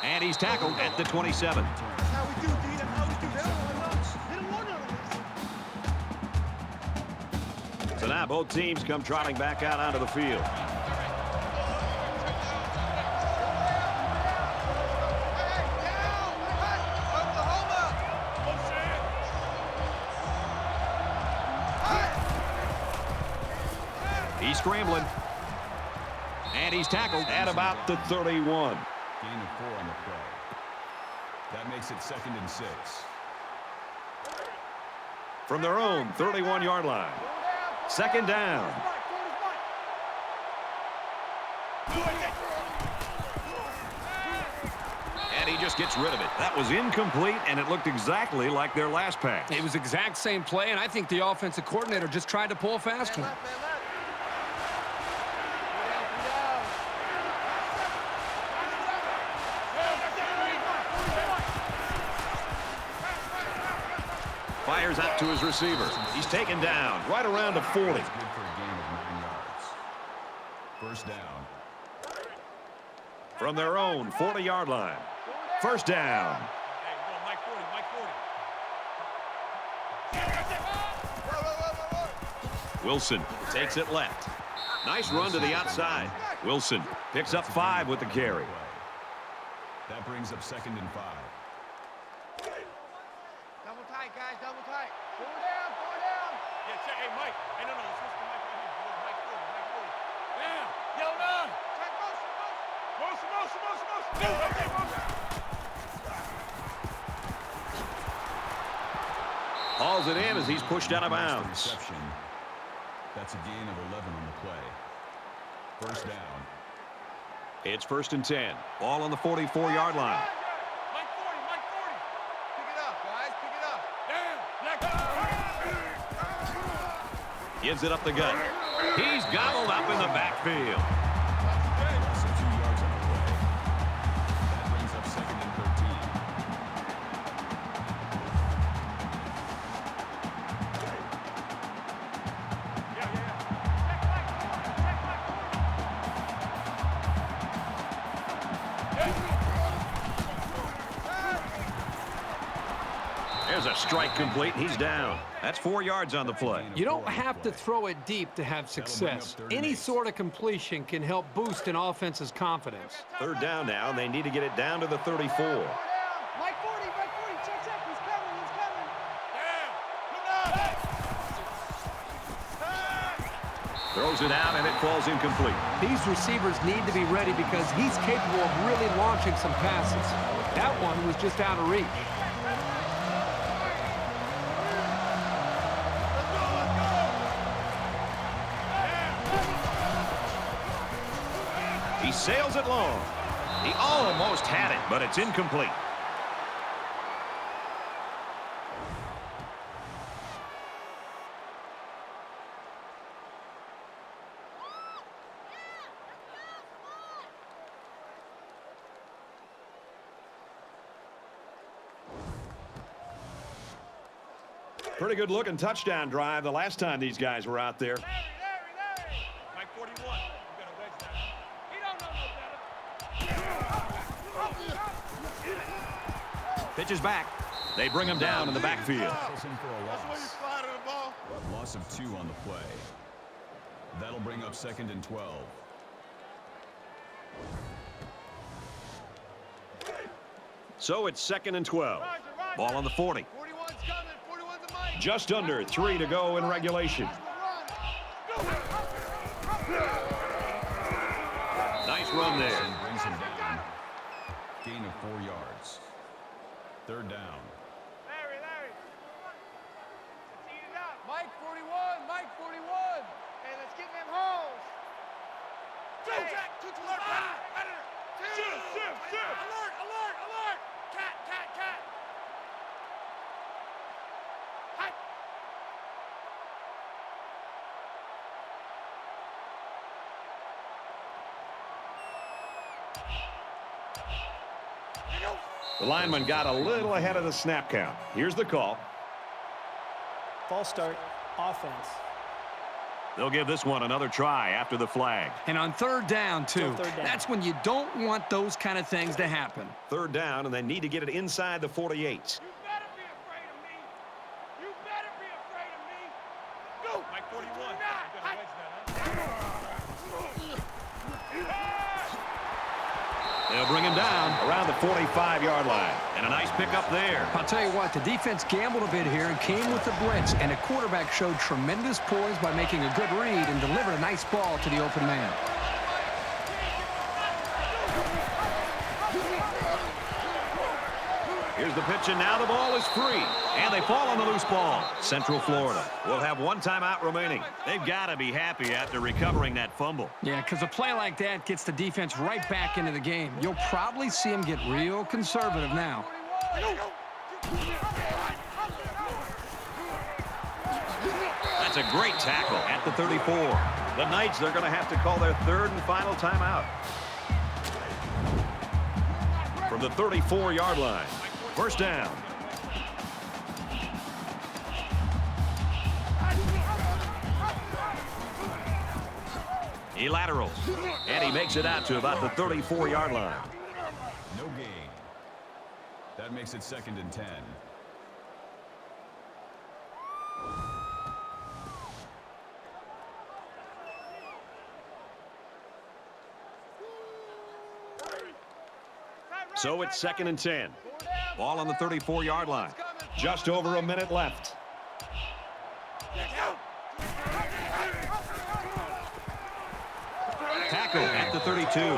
And he's tackled at the 27. That's how we do, D. That's how we do. They don't want none of this. So now both teams come trotting back out onto the field. He's scrambling. And he's tackled at about the 31. Gain of 4 on the play. That makes it 2nd and 6. From their own 31-yard line. 2nd down. And he just gets rid of it. That was incomplete, and it looked exactly like their last pass. It was the exact same play, and I think the offensive coordinator just tried to pull a fast one. Fires out to his receiver. He's taken down right around the 40. That's good for a gain of 9 yards. 1st down. From their own 40-yard line. 1st down. Mike 40. Wilson takes it left. Nice run to the outside. Wilson picks up 5 with the carry. That brings up 2nd and 5. Double tight, guys, double tight. Four down, four down. Yeah, check. Hey, Mike. Hey, no, let's listen to Mike right here. Mike 40, Mike 40. Damn. Yo, none. Check motion, motion. Motion, motion, motion, motion. Okay, motion. Hauls it in as he's pushed out of bounds. Reception. That's a gain of 11 on the play. First down. It's 1st and 10. Ball on the 44-yard line. Mike 40, Mike 40. Pick it up, guys, pick it up. Damn. Gives it up the gut. He's gobbled up in the backfield. Loss of 2 yards on the play. That brings up 2nd and 13. There's a strike complete. He's down. That's 4 yards on the play. You don't have to throw it deep to have success. Any sort of completion can help boost an offense's confidence. 3rd down now, and they need to get it down to the 34. Mike 40, check, he's coming, Throws it out, and it falls incomplete. These receivers need to be ready because he's capable of really launching some passes. That one was just out of reach. He sails it long. He almost had it, but it's incomplete. Pretty good looking touchdown drive the last time these guys were out there. Mike 41. You got a wedge now. He don't know no better. Pitches back. They bring him down in the backfield. Tackles him for a That's where you loss. slide the ball. Loss of 2 on the play. That'll bring up 2nd and 12. So it's 2nd and 12. Ball on the 40. 41's coming, 41's a Mike. Just under 3 to go in regulation. Nice run there. And brings him down. Gain of 4 yards. 3rd down. Larry. Let's eat it up. Mike 41, Mike 41. Hey, let's get them holes. Jack, to the left. Shift. Alert. Cat. Hi. The lineman got a little ahead of the snap count. Here's the call. False start, offense. They'll give this one another try after the flag. And on 3rd down, too. Still 3rd down. That's when you don't want those kind of things to happen. 3rd down, and they need to get it inside the 48. You better be afraid of me. You better be afraid of me. Go. Mike 41. You got a wedge now, They'll bring him down around the 45-yard line. And a nice pickup there. I'll tell you what, the defense gambled a bit here and came with the blitz, and the quarterback showed tremendous poise by making a good read and delivered a nice ball to the open man. Here's the pitch, and now the ball is free. And they fall on the loose ball. Central Florida will have 1 timeout remaining. They've got to be happy after recovering that fumble. Yeah, because a play like that gets the defense right back into the game. You'll probably see them get real conservative now. That's a great tackle at the 34. The Knights, they're going to have to call their 3rd and final timeout. From the 34-yard line. 1st down. He laterals, and he makes it out to about the 34-yard line. No gain. That makes it 2nd and 10. So it's 2nd and 10. Ball on the 34-yard line. Just over a minute left. Tackle at the 32. Gain of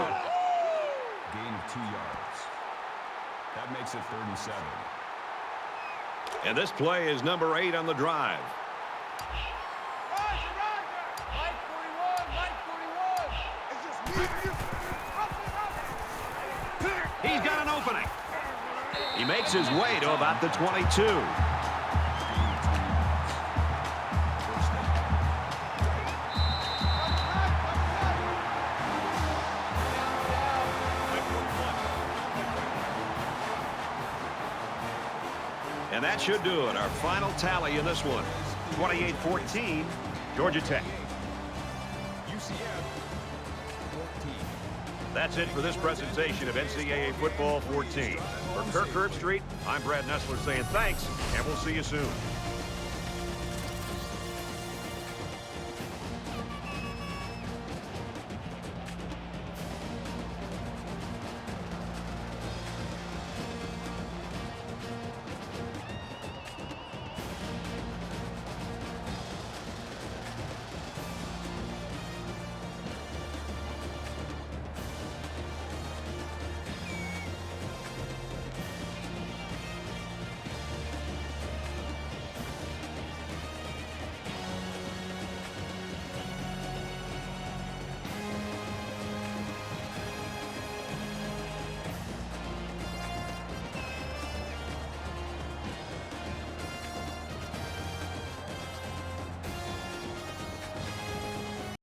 2 yards. That makes it 37. And this play is number 8 on the drive. He's got an opening. He makes his way to about the 22. And that should do it. Our final tally in this one. 28-14, Georgia Tech. UCF 14. That's it for this presentation of NCAA Football 14. For Kirk Herbstreit, I'm Brad Nessler saying thanks, and we'll see you soon.